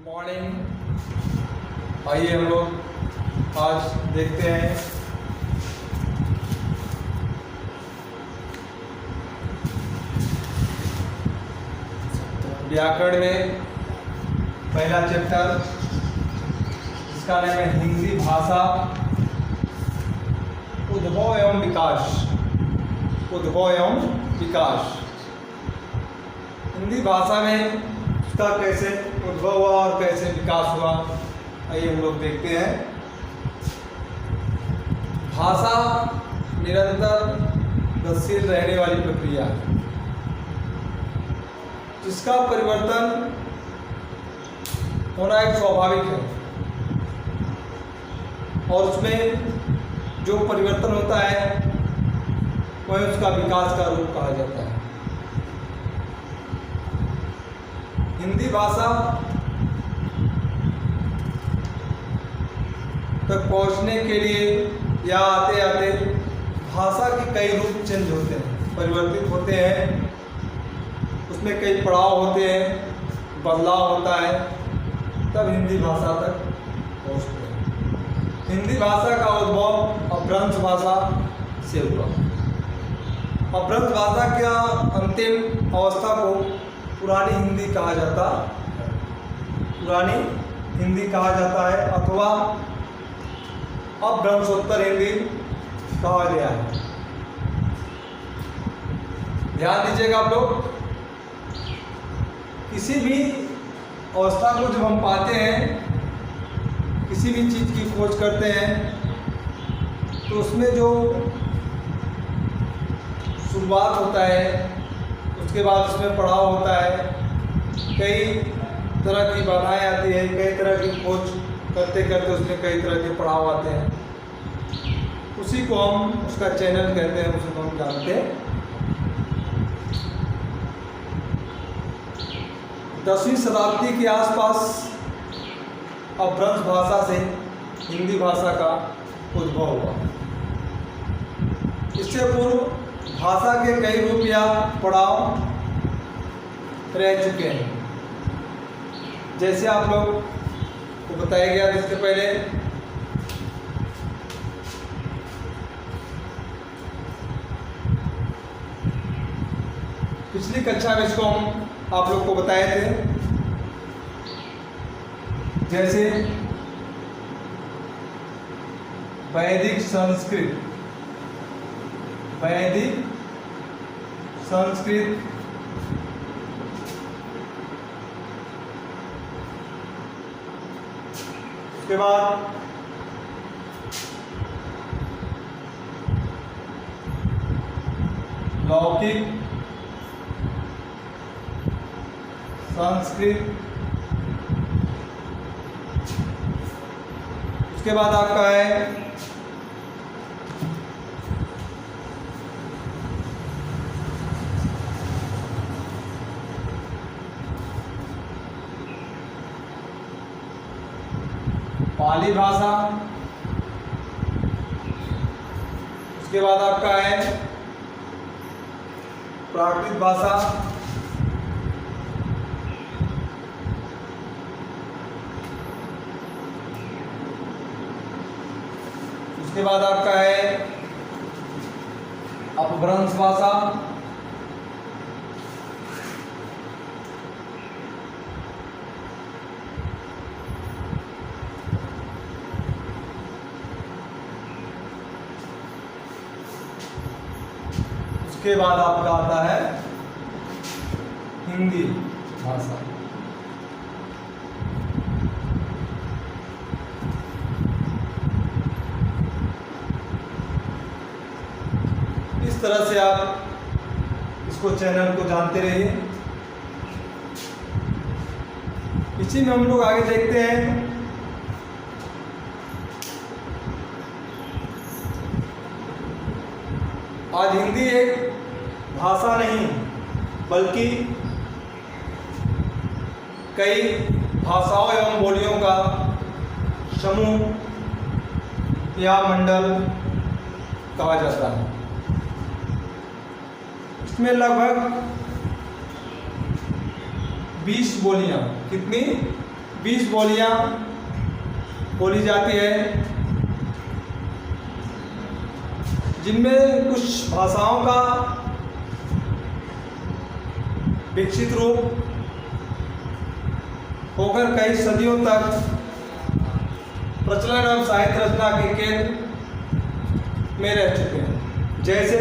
Morning. आइए हम लोग आज देखते हैं व्याकरण में पहला चैप्टर जिसका नाम है हिंदी भाषा उद्भव एवं विकास। उद्भव एवं विकास हिंदी भाषा में उसका कैसे उद्भव हुआ और कैसे विकास हुआ, आइए हम लोग देखते हैं। भाषा निरंतर गतिशील रहने वाली प्रक्रिया है जिसका परिवर्तन होना एक स्वाभाविक है और उसमें जो परिवर्तन होता है वह उसका विकास का रूप कहा जाता है। हिंदी भाषा तक पहुंचने के लिए या आते आते भाषा के कई रूप चेंज होते हैं, परिवर्तित होते हैं, उसमें कई पड़ाव होते हैं, बदलाव होता है, तब हिंदी भाषा तक पहुंचते हैं। हिंदी भाषा का उद्भव अपभ्रंश भाषा से हुआ। अपभ्रंश भाषा का अंतिम अवस्था को पुरानी हिंदी कहा जाता है, पुरानी हिंदी कहा जाता है अथवा अपभ्रंशोत्तर हिंदी कहा गया है। ध्यान दीजिएगा आप लोग, किसी भी अवस्था को जब हम पाते हैं, किसी भी चीज़ की खोज करते हैं, तो उसमें जो शुरुआत होता है उसके बाद उसमें पड़ाव होता है, कई तरह की बाधाएं आती हैं, कई तरह की खोज करते करते उसमें कई तरह के पड़ाव आते हैं, उसी को हम उसका चैनल कहते हैं, उसी को हम जानते हैं। 10वीं शताब्दी के आसपास अपभ्रंश भाषा से हिंदी भाषा का उद्भव हुआ। इससे पूर्व भाषा के कई रूप या पड़ाव रह चुके हैं, जैसे आप लोग को बताया गया इसके पहले पिछली कक्षा में इसको हम आप लोग को बताए थे, जैसे वैदिक संस्कृत, वैदिक संस्कृत, उसके बाद लौकिक संस्कृत, उसके बाद आपका है पाली भाषा, उसके बाद आपका है प्राकृत भाषा, उसके बाद आपका है अपभ्रंश भाषा, उसके बाद आपका आता है हिंदी भाषा। इस तरह से आप इसको चैनल को जानते रहिए। इसी में हम लोग आगे देखते हैं आज हिंदी एक भाषा नहीं बल्कि कई भाषाओं एवं बोलियों का समूह या मंडल कहा जाता है। इसमें लगभग 20 बोलियां, कितनी 20 बोलियां बोली जाती है, जिनमें कुछ भाषाओं का विकसित रूप होकर कई सदियों तक प्रचलन एवं साहित्य रचना के केंद्र में रह चुके हैं। जैसे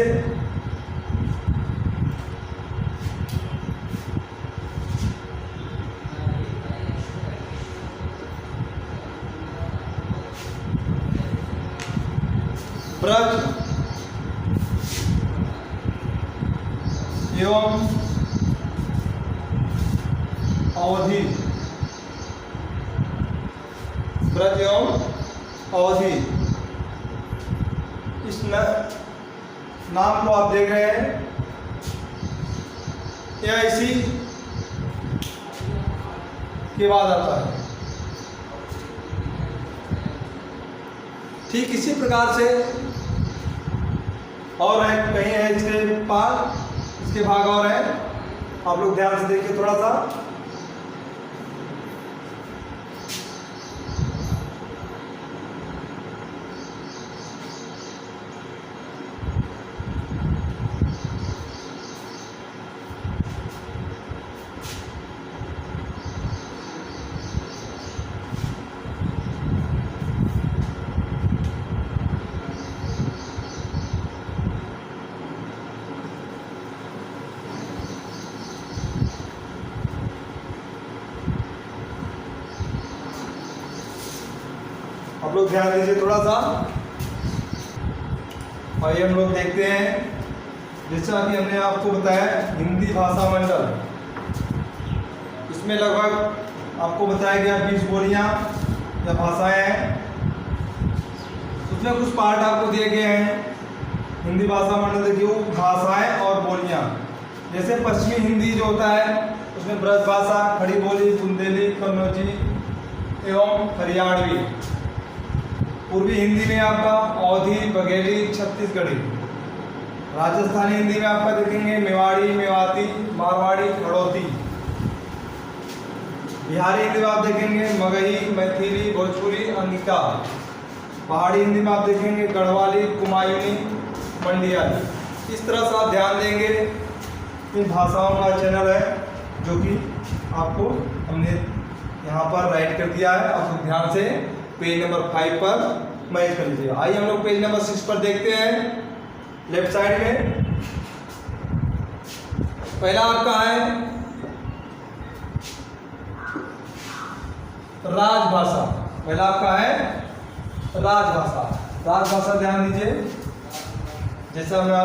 ब्रज एवं अवधि, ब्रज एवं अवधि, इस नाम को आप देख रहे हैं, यह इसी के बाद आता है। ठीक इसी प्रकार से और है, कहीं है इसके पार, इसके भाग और है, आप लोग ध्यान से देखिए थोड़ा सा। आप लोग ध्यान दीजिए थोड़ा सा। आइए हम लोग देखते हैं, जैसा कि हमने आपको बताया हिंदी भाषा मंडल, इसमें लगभग आपको बताया गया 20 बोलियां या भाषाएं हैं। उसमें कुछ पार्ट आपको दिए गए हैं। हिंदी भाषा मंडल देखिए, भाषाएं और बोलियां, जैसे पश्चिमी हिंदी जो होता है उसमें ब्रज भाषा, खड़ी बोली, बुंदेली, कन्नौजी एवं हरियाणवी। पूर्वी हिंदी में आपका अवधी, बघेली, छत्तीसगढ़ी। राजस्थानी हिंदी में आपका देखेंगे मेवाड़ी, मेवाती, मारवाड़ी, खड़ौती। बिहारी हिंदी में आप देखेंगे मगही, मैथिली, भोजपुरी, अंगिका। पहाड़ी हिंदी में आप देखेंगे गढ़वाली, कुमायूनी, मंडियाली। इस तरह से आप ध्यान देंगे। इन भाषाओं का चैनल है जो कि आपको हमने यहाँ पर राइट कर दिया है। आप लोग ध्यान से पेज नंबर 5 पर मैच कर लीजिए। आइए हम लोग पेज नंबर 6 पर देखते हैं। लेफ्ट साइड में पहला आपका है राजभाषा। पहला आपका है राजभाषा। राजभाषा ध्यान दीजिए, जैसा मैं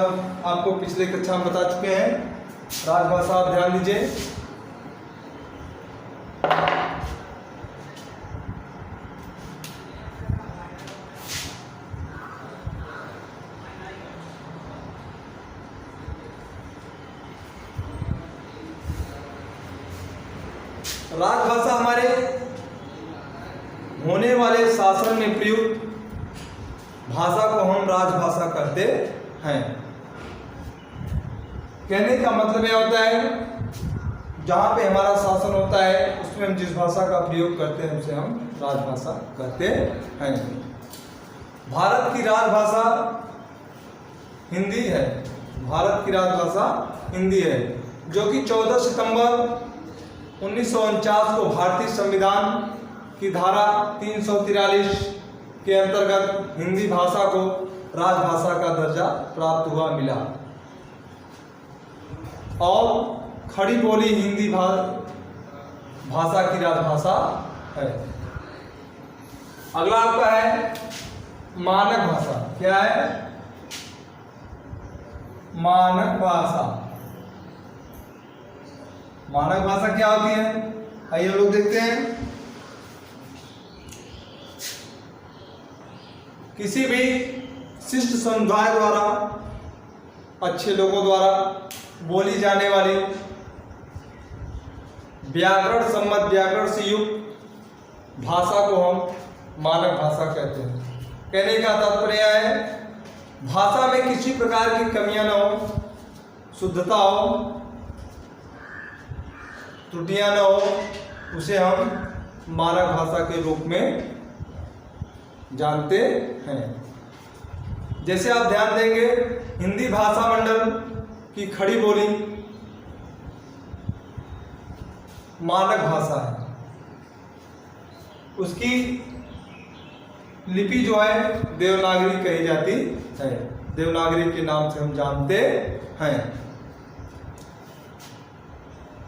आपको पिछले कक्षा में बता चुके हैं। राजभाषा आप ध्यान दीजिए। राजभाषा हमारे होने वाले शासन में प्रयुक्त भाषा को हम राजभाषा कहते हैं। कहने का मतलब यह होता है, जहाँ पे हमारा शासन होता है उसमें हम जिस भाषा का प्रयोग करते हैं उसे हम राजभाषा कहते हैं। भारत की राजभाषा हिंदी है। भारत की राजभाषा हिंदी है, जो कि 14 सितंबर 1949 को भारतीय संविधान की धारा 343 के अंतर्गत हिंदी भाषा को राजभाषा का दर्जा प्राप्त हुआ मिला। और खड़ी बोली हिंदी भाषा की राजभाषा है। अगला आपका है मानक भाषा। क्या है? मानक भाषा। मानक भाषा क्या होती है? आइए हम लोग देखते हैं। किसी भी शिष्ट समुदाय द्वारा, अच्छे लोगों द्वारा बोली जाने वाली व्याकरण सम्मत, व्याकरण से युक्त भाषा को हम मानक भाषा कहते हैं। कहने का तात्पर्य है, भाषा में किसी प्रकार की कमियां न हो, शुद्धता हो, त्रुटियां न हो, उसे हम मानक भाषा के रूप में जानते हैं। जैसे आप ध्यान देंगे, हिंदी भाषा मंडल की खड़ी बोली मानक भाषा है, उसकी लिपि जो है देवनागरी कही जाती है, देवनागरी के नाम से हम जानते हैं।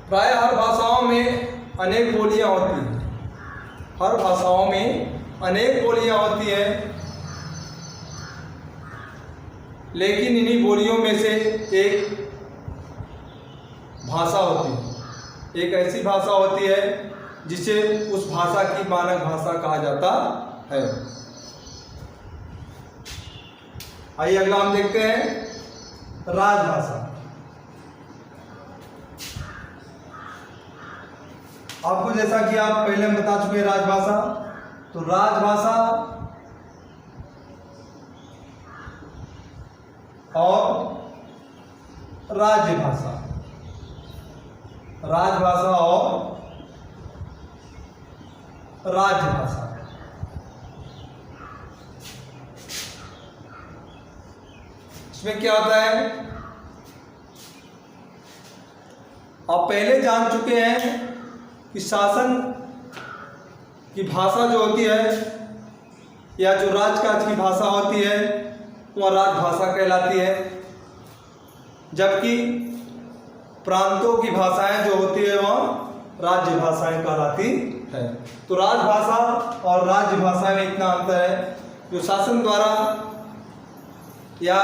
प्राय हर भाषाओं में अनेक बोलियां होती हैं, हर भाषाओं में अनेक बोलियां होती हैं, लेकिन इन्हीं बोलियों में से एक भाषा होती है, एक ऐसी भाषा होती है जिसे उस भाषा की मानक भाषा कहा जाता है। आइए अगला हम देखते हैं राजभाषा। आपको जैसा कि आप पहले बता चुके हैं राजभाषा, तो राजभाषा और राज्यभाषा, राजभाषा और राज्यभाषा, इसमें क्या होता है, आप पहले जान चुके हैं कि शासन की भाषा जो होती है या जो राजकाज की भाषा होती है वह राजभाषा कहलाती है, जबकि प्रांतों की भाषाएं जो होती है वह राज्य भाषाएं कहलाती है। तो राजभाषा और राज्य भाषा में इतना अंतर है, जो शासन द्वारा या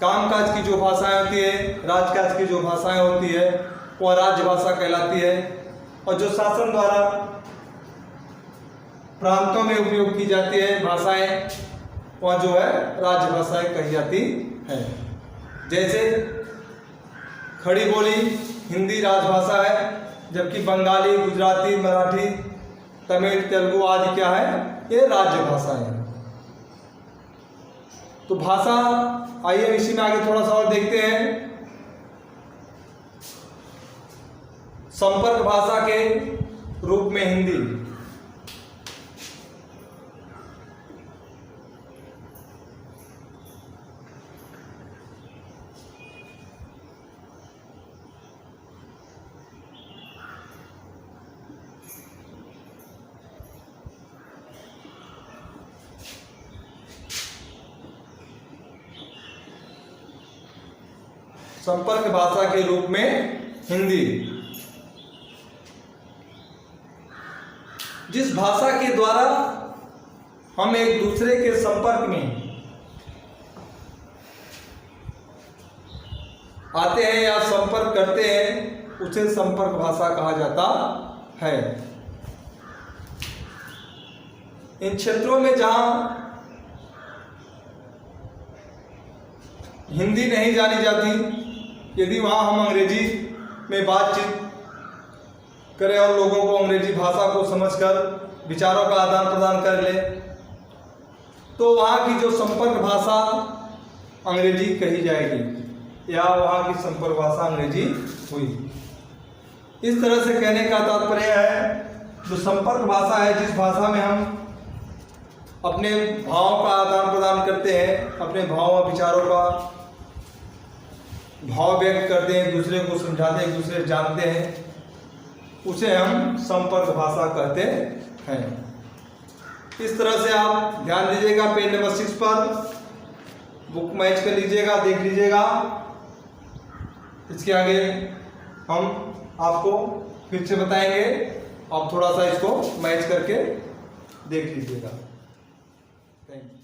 कामकाज की जो भाषाएं होती है, राजकाज की जो भाषाएं होती है वह राज्य भाषा कहलाती है, और जो शासन द्वारा प्रांतों में उपयोग की जाती है भाषाएं वह जो है राज्य भाषाएं कही जाती है। जैसे खड़ी बोली हिंदी राजभाषा है, जबकि बंगाली, गुजराती, मराठी, तमिल, तेलुगु आदि क्या है, ये राज्य भाषा है। तो भाषा, आइए इसी में आगे थोड़ा सा और देखते हैं। संपर्क भाषा के रूप में हिंदी, संपर्क भाषा के रूप में हिंदी, जिस भाषा के द्वारा हम एक दूसरे के संपर्क में आते हैं या संपर्क करते हैं, उसे संपर्क भाषा कहा जाता है। इन क्षेत्रों में जहां हिंदी नहीं जानी जाती, यदि वहाँ हम अंग्रेजी में बातचीत करें और लोगों को अंग्रेजी भाषा को समझकर विचारों का आदान प्रदान कर ले, तो वहाँ की जो संपर्क भाषा अंग्रेजी कही जाएगी या वहाँ की संपर्क भाषा अंग्रेजी हुई। इस तरह से कहने का तात्पर्य है, जो संपर्क भाषा है, जिस भाषा में हम अपने भावों का आदान प्रदान करते हैं, अपने भावों और विचारों का भाव व्यक्त करते हैं, दूसरे को समझाते हैं, एक दूसरे जानते हैं, उसे हम संपर्क भाषा कहते हैं। इस तरह से आप ध्यान दीजिएगा, पेज नंबर 6 पर बुक मैच कर लीजिएगा, देख लीजिएगा। इसके आगे हम आपको फिर से बताएंगे, आप थोड़ा सा इसको मैच करके देख लीजिएगा। Thank you.